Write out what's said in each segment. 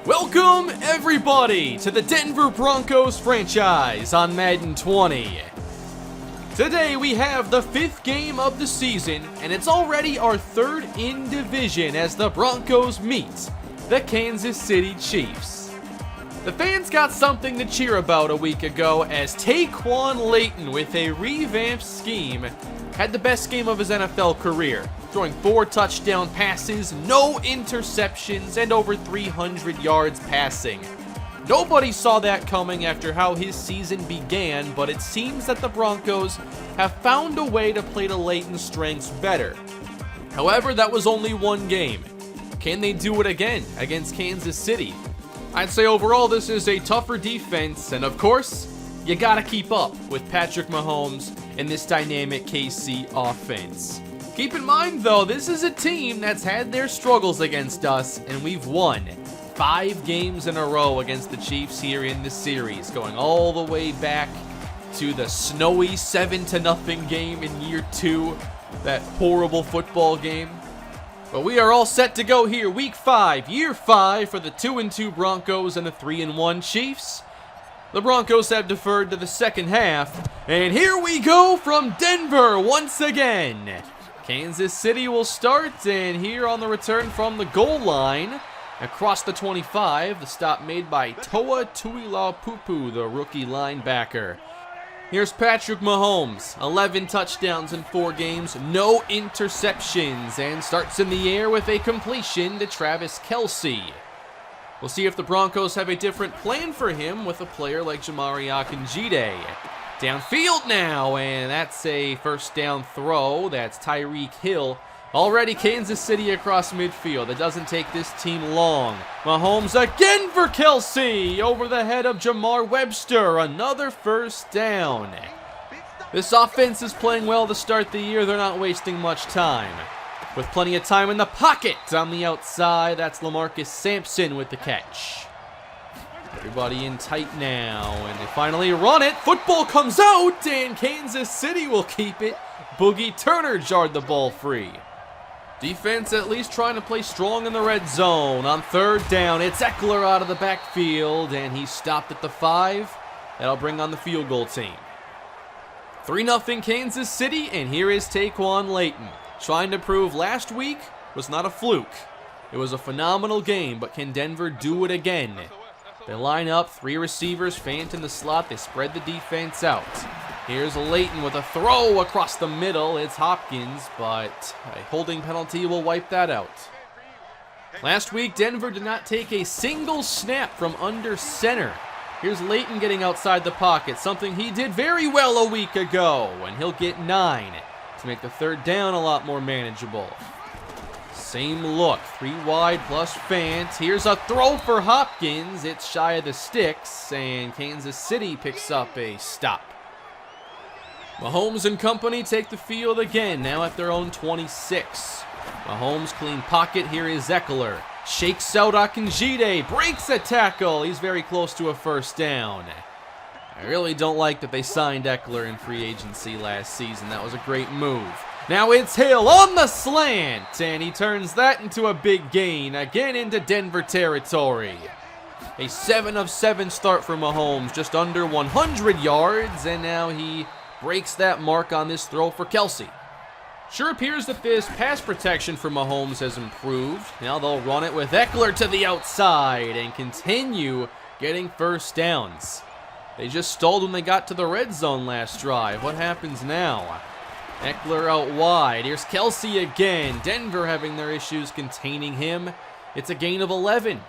Welcome, everybody, to the Denver Broncos franchise on Madden 20. Today we have the 5th game of the season, and it's already our 3rd in division as the Broncos meet the Kansas City Chiefs. The fans got something to cheer about a week ago as Layton, with a revamped scheme, had the best game of his NFL career, throwing 4 touchdown passes, no interceptions, and over 300 yards passing. Nobody saw that coming after how his season began, but it seems that the Broncos have found a way to play to Layton's strengths better. However, that was only one game. Can they do it again against Kansas City? I'd say overall this is a tougher defense, and of course, you gotta keep up with Patrick Mahomes and this dynamic KC offense. Keep in mind though, this is a team that's had their struggles against us, and we've won 5 games in a row against the Chiefs here in this series, going all the way back to the snowy 7-0 game in year 2, that horrible football game. But we are all set to go here, week 5, year 5 for the 2-2 Broncos and the 3-1 Chiefs. The Broncos have deferred to the second half, and here we go from Denver once again. Kansas City will start, and here on the return from the goal line, across the 25, the stop made by Toa Tuilapupu, the rookie linebacker. Here's Patrick Mahomes, 11 touchdowns in 4 games, no interceptions, and starts in the air with a completion to Travis Kelce. We'll see if the Broncos have a different plan for him with a player like Akinjide. Downfield now, and that's a first down throw. That's Tyreek Hill. Already Kansas City across midfield. It doesn't take this team long. Mahomes again for Kelce over the head of Jamar Webster. Another first down. This offense is playing well to start the year. They're not wasting much time. With plenty of time in the pocket on the outside, that's LaMarcus Sampson with the catch. Everybody in tight now, and they finally run it. Football comes out, and Kansas City will keep it. Boogie Turner jarred the ball free. Defense at least trying to play strong in the red zone. On 3rd down, it's Eckler out of the backfield, and he's stopped at the 5. That'll bring on the field goal team. 3-0 Kansas City, and here is Layton. Trying to prove last week was not a fluke. It was a phenomenal game, but can Denver do it again? They line up, 3 receivers, Fant in the slot, they spread the defense out. Here's Layton with a throw across the middle. It's Hopkins, but a holding penalty will wipe that out. Last week, Denver did not take a single snap from under center. Here's Layton getting outside the pocket, something he did very well a week ago, and he'll get 9 to make the 3rd down a lot more manageable. Same look, 3 wide plus Fant. Here's a throw for Hopkins. It's shy of the sticks, and Kansas City picks up a stop. Mahomes and company take the field again, now at their own 26. Mahomes clean pocket, here is Eckler. Shakes out Akinjide, breaks a tackle. He's very close to a first down. I really don't like that they signed Eckler in free agency last season. That was a great move. Now it's Hill on the slant, and he turns that into a big gain, again into Denver territory. A 7 of 7 start for Mahomes, just under 100 yards, and now he breaks that mark on this throw for Kelce. Sure appears that this pass protection for Mahomes has improved. Now they'll run it with Eckler to the outside and continue getting first downs. They just stalled when they got to the red zone last drive. What happens now? Eckler out wide. Here's Kelce again. Denver having their issues containing him. It's a gain of 11.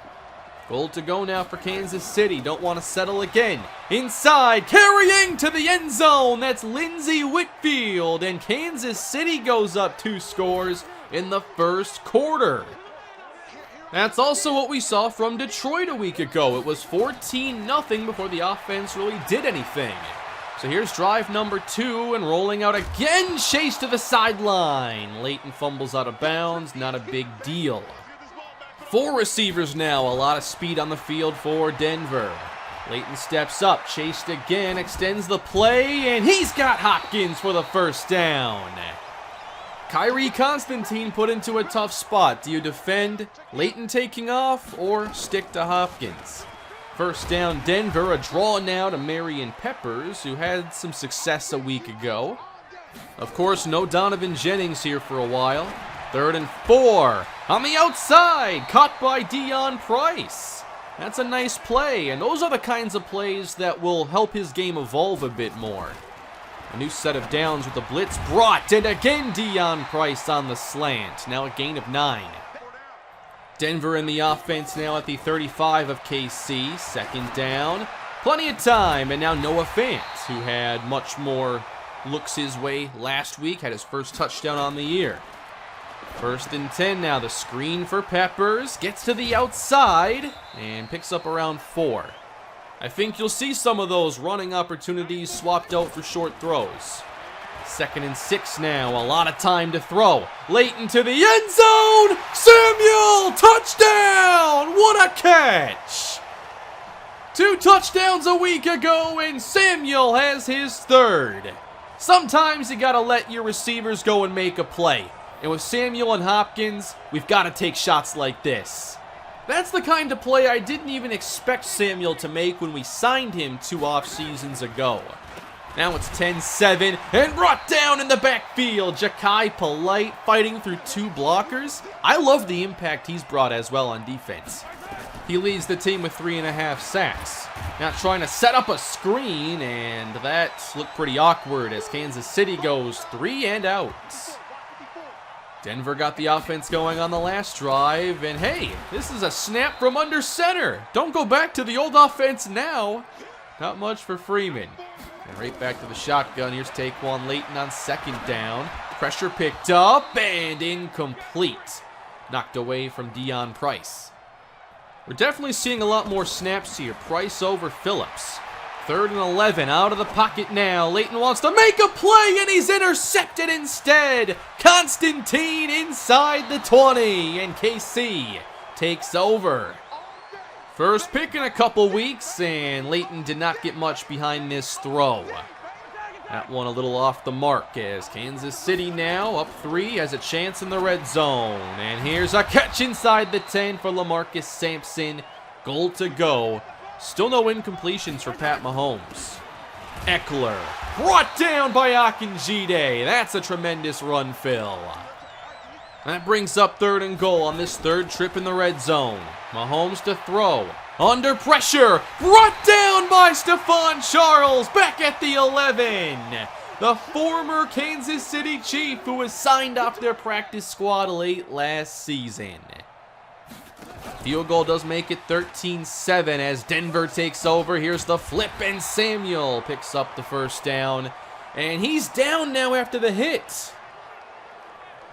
Goal to go now for Kansas City. Don't want to settle again. Inside, carrying to the end zone. That's Lindsey Whitfield. And Kansas City goes up 2 scores in the first quarter. That's also what we saw from Detroit a week ago. It was 14-0 before the offense really did anything. So here's drive number 2, and rolling out again, Chase to the sideline. Layton fumbles out of bounds, not a big deal. 4 receivers now, a lot of speed on the field for Denver. Layton steps up, chased again, extends the play, and he's got Hopkins for the first down. Kyrie Constantine put into a tough spot. Do you defend Layton taking off or stick to Hopkins? First down, Denver. A draw now to Marion Peppers, who had some success a week ago. Of course, no Donovan Jennings here for a while. 3rd and 4. On the outside, caught by Deion Price. That's a nice play, and those are the kinds of plays that will help his game evolve a bit more. A new set of downs with the blitz brought, and again Deion Price on the slant. Now a gain of 9. Denver in the offense now at the 35 of KC. 2nd down. Plenty of time, and now Noah Fant, who had much more looks his way last week, had his first touchdown on the year. 1st and 10 now. The screen for Peppers. Gets to the outside and picks up around 4. I think you'll see some of those running opportunities swapped out for short throws. 2nd and 6 now. A lot of time to throw. Layton to the end zone. Samuel! Touchdown! What a catch! 2 touchdowns a week ago, and Samuel has his 3rd. Sometimes you gotta let your receivers go and make a play. And with Samuel and Hopkins, we've got to take shots like this. That's the kind of play I didn't even expect Samuel to make when we signed him 2 off seasons ago. Now it's 10-7 and brought down in the backfield. Ja'Kai Polite fighting through 2 blockers. I love the impact he's brought as well on defense. He leads the team with 3.5 sacks. Now trying to set up a screen, and that looked pretty awkward as Kansas City goes 3 and out. Denver got the offense going on the last drive, and hey, this is a snap from under center. Don't go back to the old offense now. Not much for Freeman. And right back to the shotgun. Here's Taquan Layton on 2nd down. Pressure picked up and incomplete. Knocked away from Deion Price. We're definitely seeing a lot more snaps here. Price over Phillips. 3rd and 11, out of the pocket now. Layton wants to make a play, and he's intercepted instead. Constantine inside the 20, and KC takes over. First pick in a couple weeks, and Layton did not get much behind this throw. That one a little off the mark as Kansas City now up 3, has a chance in the red zone. And here's a catch inside the 10 for LaMarcus Sampson. Goal to go. Still no incompletions for Pat Mahomes. Eckler brought down by Akinjide. That's a tremendous run, Phil. That brings up 3rd and goal on this 3rd trip in the red zone. Mahomes to throw. Under pressure. Brought down by Stephon Charles. Back at the 11. The former Kansas City Chief who was signed off their practice squad late last season. Field goal does make it 13-7 as Denver takes over. Here's the flip, and Samuel picks up the 1st down. And he's down now after the hit.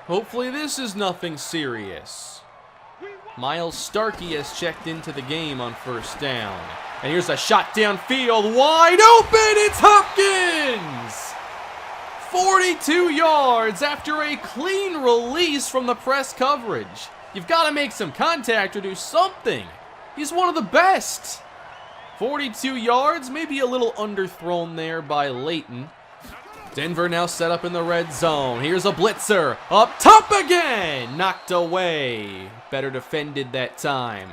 Hopefully this is nothing serious. Miles Starkey has checked into the game on 1st down. And here's a shot downfield, wide open, it's Hopkins! 42 yards after a clean release from the press coverage. You've got to make some contact or do something. He's one of the best. 42 yards, maybe a little underthrown there by Layton. Denver now set up in the red zone. Here's a blitzer. Up top again. Knocked away. Better defended that time.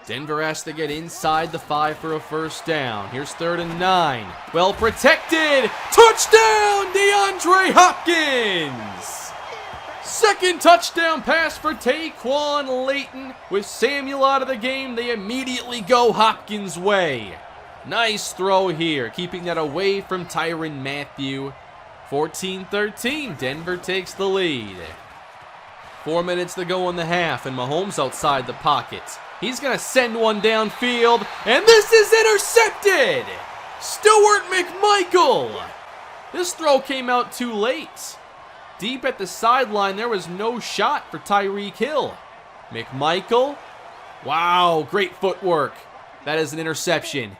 Denver has to get inside the 5 for a 1st down. Here's 3rd and 9. Well protected. Touchdown, DeAndre Hopkins. 2nd touchdown pass for Taquan Layton. With Samuel out of the game, they immediately go Hopkins' way. Nice throw here, keeping that away from Tyrann Mathieu. 14-13, Denver takes the lead. 4 minutes to go in the half, and Mahomes outside the pocket. He's going to send one downfield, and this is intercepted! Stuart McMichael! This throw came out too late. Deep at the sideline, there was no shot for Tyreek Hill. McMichael, wow, great footwork. That is an interception.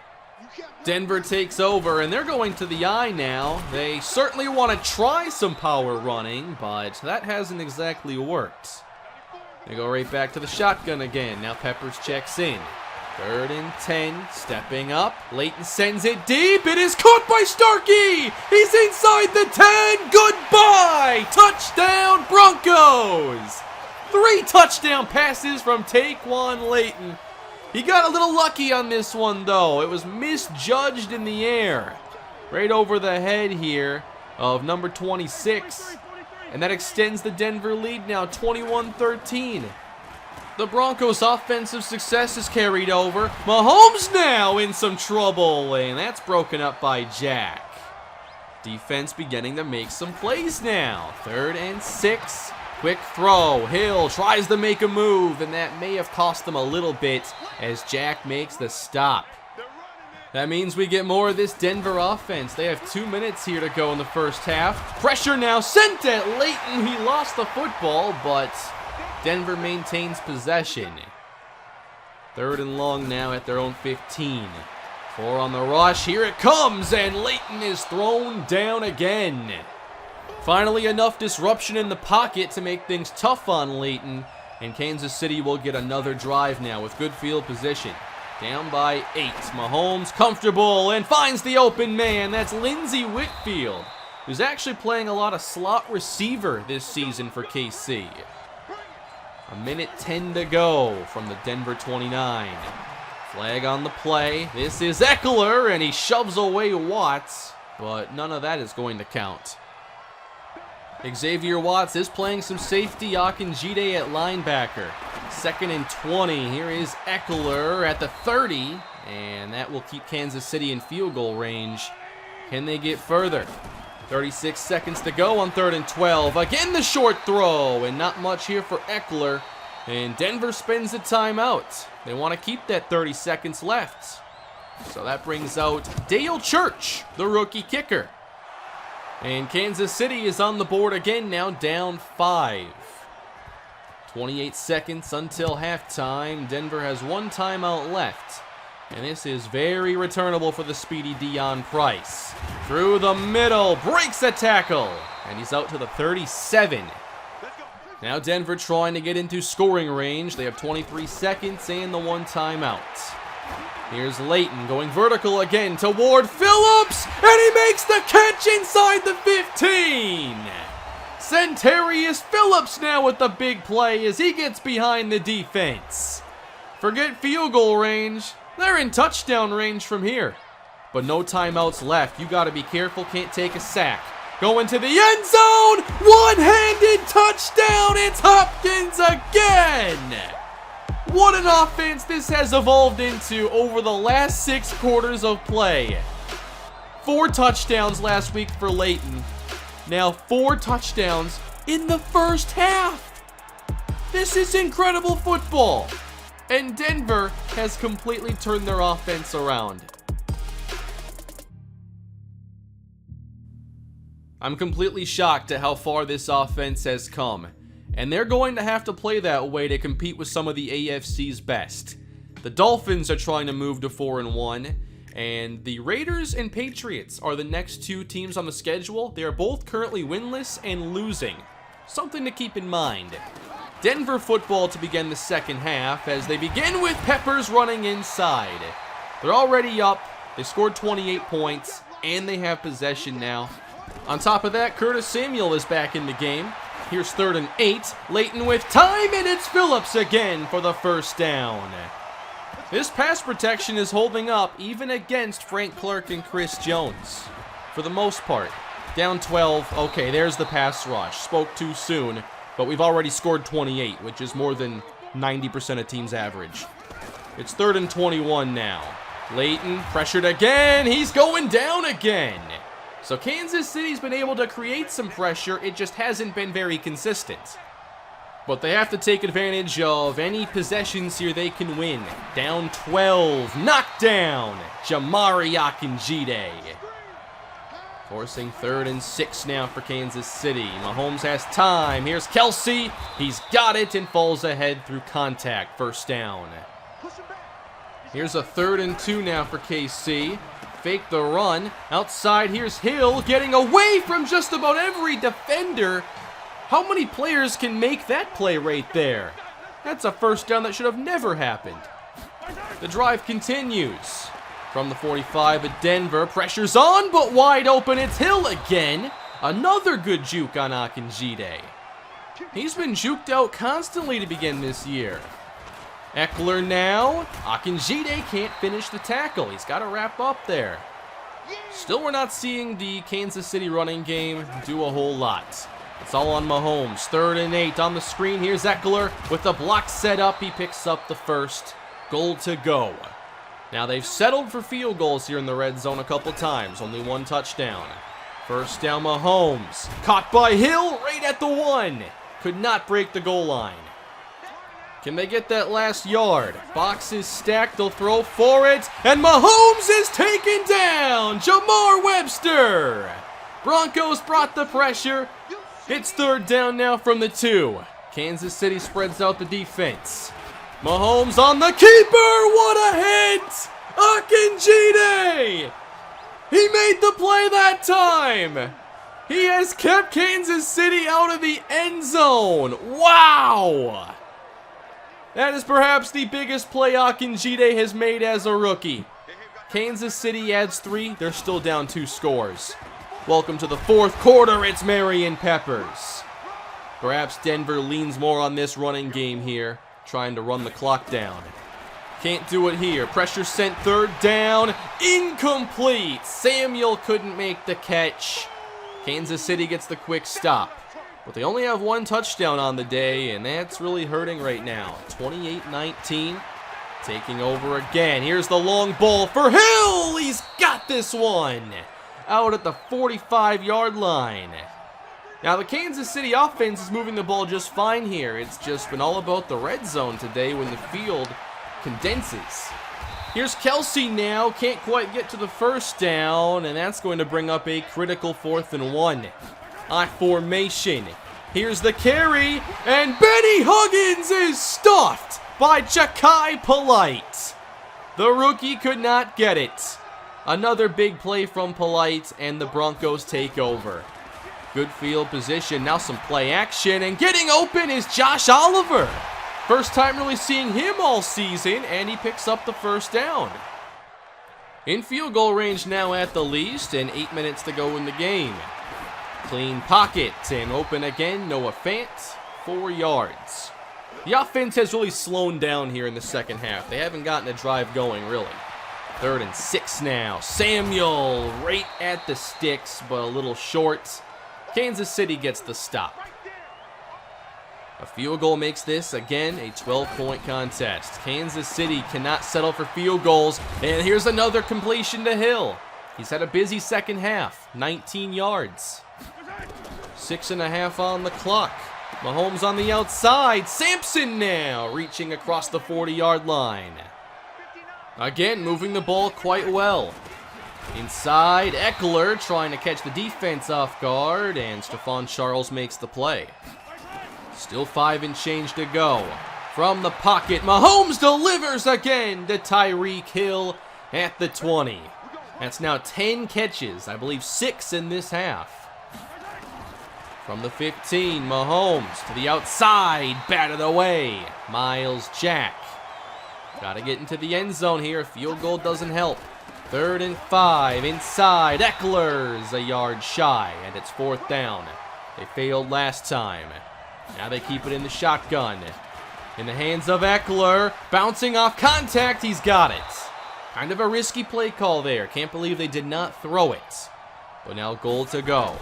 Denver takes over, and they're going to the eye now. They certainly want to try some power running, but that hasn't exactly worked. They go right back to the shotgun again. Now Peppers checks in. 3rd and 10, stepping up. Layton sends it deep. It is caught by Starkey. He's inside the 10. Goodbye. Touchdown, Broncos. 3 touchdown passes from Taquan Layton. He got a little lucky on this one, though. It was misjudged in the air. Right over the head here of number 26. And that extends the Denver lead now, 21-13. The Broncos' offensive success is carried over. Mahomes now in some trouble, and that's broken up by Jack. Defense beginning to make some plays now. 3rd and 6. Quick throw. Hill tries to make a move, and that may have cost them a little bit as Jack makes the stop. That means we get more of this Denver offense. They have 2 minutes here to go in the first half. Pressure now sent at Layton. He lost the football, but Denver maintains possession. 3rd and long now at their own 15. 4 on the rush. Here it comes, and Layton is thrown down again. Finally, enough disruption in the pocket to make things tough on Layton, and Kansas City will get another drive now with good field position. Down by 8. Mahomes comfortable and finds the open man. That's Lindsey Whitfield, who's actually playing a lot of slot receiver this season for KC. 1:10 to go from the Denver 29. Flag on the play. This is Eckler, and he shoves away Watts, but none of that is going to count. Xavier Watts is playing some safety. Akinjide at linebacker. 2nd and 20. Here is Eckler at the 30, and that will keep Kansas City in field goal range. Can they get further? 36 seconds to go on 3rd and 12. Again, the short throw, and not much here for Eckler. And Denver spends a timeout. They want to keep that 30 seconds left. So that brings out Dale Church, the rookie kicker. And Kansas City is on the board again now, down 5. 28 seconds until halftime. Denver has 1 timeout left. And this is very returnable for the speedy Deion Price. Through the middle, breaks a tackle. And he's out to the 37. Now Denver trying to get into scoring range. They have 23 seconds and the 1 timeout. Here's Layton going vertical again toward Phillips, and he makes the catch inside the 15. Centarius Phillips now with the big play as he gets behind the defense. Forget field goal range. They're in touchdown range from here. But no timeouts left. You got to be careful. Can't take a sack. Going to the end zone. One-handed touchdown. It's Hopkins again. What an offense this has evolved into over the last 6 quarters of play. 4 touchdowns last week for Layton. Now 4 touchdowns in the first half. This is incredible football. And Denver has completely turned their offense around. I'm completely shocked at how far this offense has come. And they're going to have to play that way to compete with some of the AFC's best. The Dolphins are trying to move to 4-1, and the Raiders and Patriots are the next 2 teams on the schedule. They are both currently winless and losing. Something to keep in mind. Denver football to begin the second half as they begin with Peppers running inside. They're already up. They scored 28 points, and they have possession now. On top of that, Curtis Samuel is back in the game. Here's 3rd and 8. Layton with time, and it's Phillips again for the first down. This pass protection is holding up even against Frank Clark and Chris Jones. For the most part. Down 12. Okay, there's the pass rush. Spoke too soon, but we've already scored 28, which is more than 90% of team's average. It's 3rd and 21 now. Layton pressured again. He's going down again. So Kansas City's been able to create some pressure, it just hasn't been very consistent. But they have to take advantage of any possessions here they can win. Down 12, knockdown, Jamari Akinjide. Forcing 3rd and 6 now for Kansas City. Mahomes has time, here's Kelsey. He's got it and falls ahead through contact, first down. Here's a 3rd and 2 now for KC. Fake the run. Outside, here's Hill getting away from just about every defender. How many players can make that play right there? That's a first down that should have never happened. The drive continues. From the 45 at Denver, pressure's on, but wide open, it's Hill again. Another good juke on Akinjide. He's been juked out constantly to begin this year. Eckler now. Akinjide can't finish the tackle. He's got to wrap up there. Still, we're not seeing the Kansas City running game do a whole lot. It's all on Mahomes. 3rd and 8 on the screen. Here's Eckler with the block set up. He picks up the first. Goal to go. Now they've settled for field goals here in the red zone a couple times. Only one touchdown. First down Mahomes. Caught by Hill right at the 1. Could not break the goal line. Can they get that last yard? Box is stacked. They'll throw for it. And Mahomes is taken down. Jamar Webster. Broncos brought the pressure. It's 3rd down now from the 2. Kansas City spreads out the defense. Mahomes on the keeper. What a hit. Akinjide. He made the play that time. He has kept Kansas City out of the end zone. Wow. That is perhaps the biggest play Akinjide has made as a rookie. Kansas City adds 3. They're still down 2 scores. Welcome to the 4th quarter. It's Marion Peppers. Perhaps Denver leans more on this running game here, trying to run the clock down. Can't do it here. Pressure sent 3rd down. Incomplete. Samuel couldn't make the catch. Kansas City gets the quick stop. But they only have 1 touchdown on the day, and that's really hurting right now. 28-19. Taking over again. Here's the long ball for Hill. He's got this one. Out at the 45-yard line. Now the Kansas City offense is moving the ball just fine here. It's just been all about the red zone today when the field condenses. Here's Kelsey now. Can't quite get to the first down, and that's going to bring up a critical 4th and 1. I formation. Here's the carry, and Benny Huggins is stuffed by Ja'Kai Polite. The rookie could not get it. Another big play from Polite, and the Broncos take over. Good field position, now some play action, and getting open is Josh Oliver. First time really seeing him all season, and he picks up the first down. In field goal range now at the least, and 8 minutes to go in the game. Clean pocket, and open again, Noah Fant, 4 yards. The offense has really slowed down here in the second half. They haven't gotten a drive going, really. 3rd and 6 now. Samuel right at the sticks, but a little short. Kansas City gets the stop. A field goal makes this, again, a 12-point contest. Kansas City cannot settle for field goals, and here's another completion to Hill. He's had a busy second half, 19 yards. 6.5 on the clock. Mahomes on the outside. Sampson now reaching across the 40-yard line. Again, moving the ball quite well. Inside, Eckler trying to catch the defense off guard, and Stephon Charles makes the play. Still 5 and change to go. From the pocket, Mahomes delivers again to Tyreek Hill at the 20. That's now 10 catches, I believe 6 in this half. From the 15, Mahomes to the outside, batted away. Miles Jack. Got to get into the end zone here. Field goal doesn't help. 3rd and 5, inside. Eckler's a yard shy, and it's 4th down. They failed last time. Now they keep it in the shotgun. In the hands of Eckler, bouncing off contact, he's got it. Kind of a risky play call there. Can't believe they did not throw it. But now goal to go.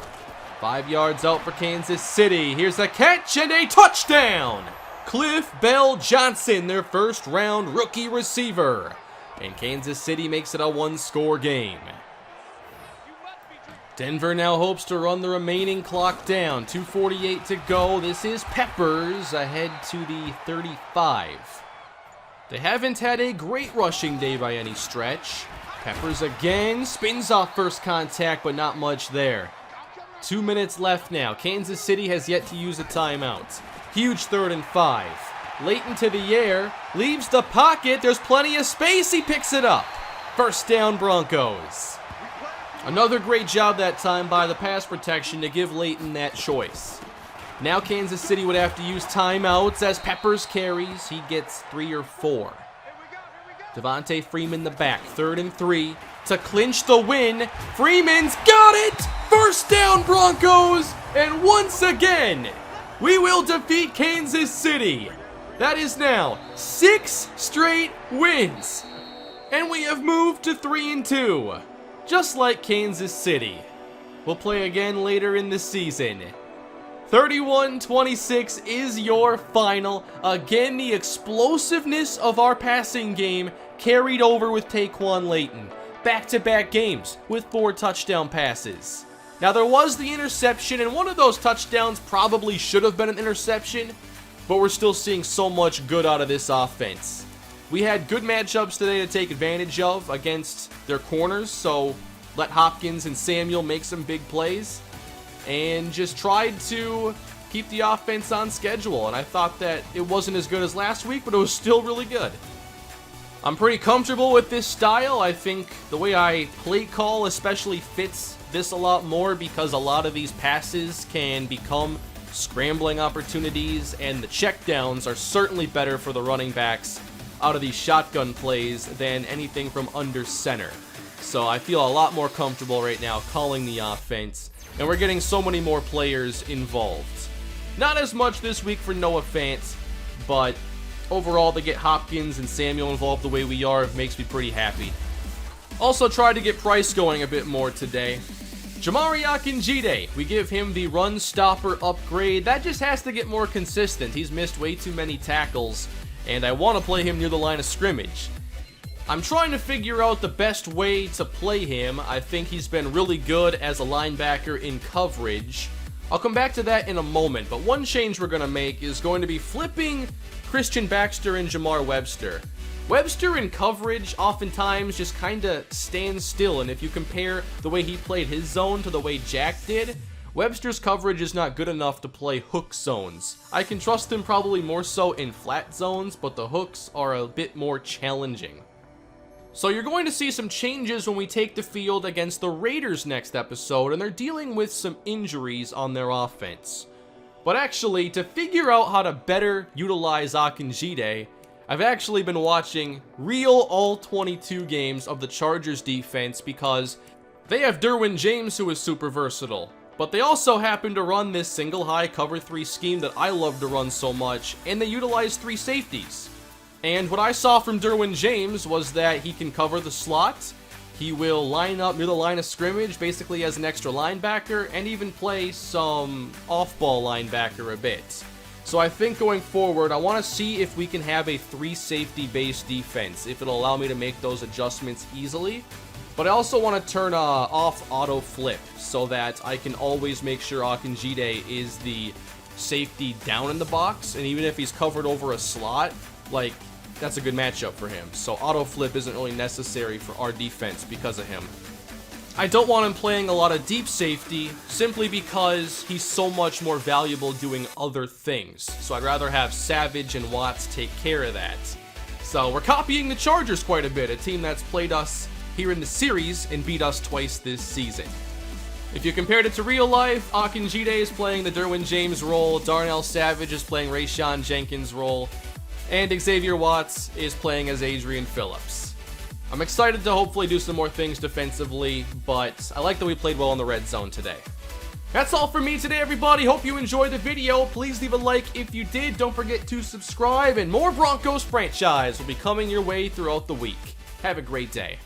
5 yards out for Kansas City. Here's a catch and a touchdown. Cliff Bell Johnson, their first-round rookie receiver. And Kansas City makes it a 1-score game. Denver now hopes to run the remaining clock down. 2:48 to go. This is Peppers ahead to the 35. They haven't had a great rushing day by any stretch. Peppers again spins off first contact, but not much there. 2 minutes left now. Kansas City has yet to use a timeout. Huge 3rd and 5. Layton to the air, leaves the pocket. There's plenty of space. He picks it up. First down, Broncos. Another great job that time by the pass protection to give Layton that choice. Now Kansas City would have to use timeouts as Peppers carries. He gets 3 or 4. Devontae Freeman the back, 3rd and 3 to clinch the win. Freeman's got it! First down, Broncos! And once again, we will defeat Kansas City. That is now 6 straight wins. And we have moved to 3 and 2, just like Kansas City. We'll play again later in the season. 31-26 is your final. Again, the explosiveness of our passing game carried over with Layton. Back-to-back games with 4 touchdown passes. Now, there was the interception, and one of those touchdowns probably should have been an interception, but we're still seeing so much good out of this offense. We had good matchups today to take advantage of against their corners, so let Hopkins and Samuel make some big plays, and just tried to keep the offense on schedule. And I thought that it wasn't as good as last week, but it was still really good. I'm pretty comfortable with this style. I think the way I play call especially fits this a lot more, because a lot of these passes can become scrambling opportunities, and the checkdowns are certainly better for the running backs out of these shotgun plays than anything from under center. So I feel a lot more comfortable right now calling the offense, and we're getting so many more players involved. Not as much this week for Noah Fant, but overall to get Hopkins and Samuel involved the way we are makes me pretty happy. Also tried to get Price going a bit more today. Jamari Akinjide, we give him the run stopper upgrade. That just has to get more consistent. He's missed way too many tackles, and I want to play him near the line of scrimmage. I'm trying to figure out the best way to play him. I think he's been really good as a linebacker in coverage. I'll come back to that in a moment, but one change we're going to make is going to be flipping Christian Baxter and Jamar Webster. Webster in coverage oftentimes just kind of stands still, and if you compare the way he played his zone to the way Jack did, Webster's coverage is not good enough to play hook zones. I can trust him probably more so in flat zones, but the hooks are a bit more challenging. So you're going to see some changes when we take the field against the Raiders next episode, and they're dealing with some injuries on their offense. But actually, to figure out how to better utilize Akinjide, I've actually been watching real all 22 games of the Chargers defense, because they have Derwin James, who is super versatile. But they also happen to run this single high cover 3 scheme that I love to run so much, and they utilize 3 safeties. And what I saw from Derwin James was that he can cover the slot, he will line up near the line of scrimmage basically as an extra linebacker, and even play some off-ball linebacker a bit. So I think going forward, I want to see if we can have a 3 safety based defense, if it'll allow me to make those adjustments easily. But I also want to turn off auto flip so that I can always make sure Akinjide is the safety down in the box, and even if he's covered over a slot, like, that's a good matchup for him. So auto flip isn't really necessary for our defense because of him. I don't want him playing a lot of deep safety simply because he's so much more valuable doing other things. So I'd rather have Savage and Watts take care of that. So we're copying the Chargers quite a bit, a team that's played us here in the series and beat us twice this season. If you compared it to real life, Akinjide is playing the Derwin James role, Darnell Savage is playing Rayshawn Jenkins' role, and Xavier Watts is playing as Adrian Phillips. I'm excited to hopefully do some more things defensively, but I like that we played well in the red zone today. That's all for me today, everybody. Hope you enjoyed the video. Please leave a like if you did. Don't forget to subscribe, and more Broncos franchise will be coming your way throughout the week. Have a great day.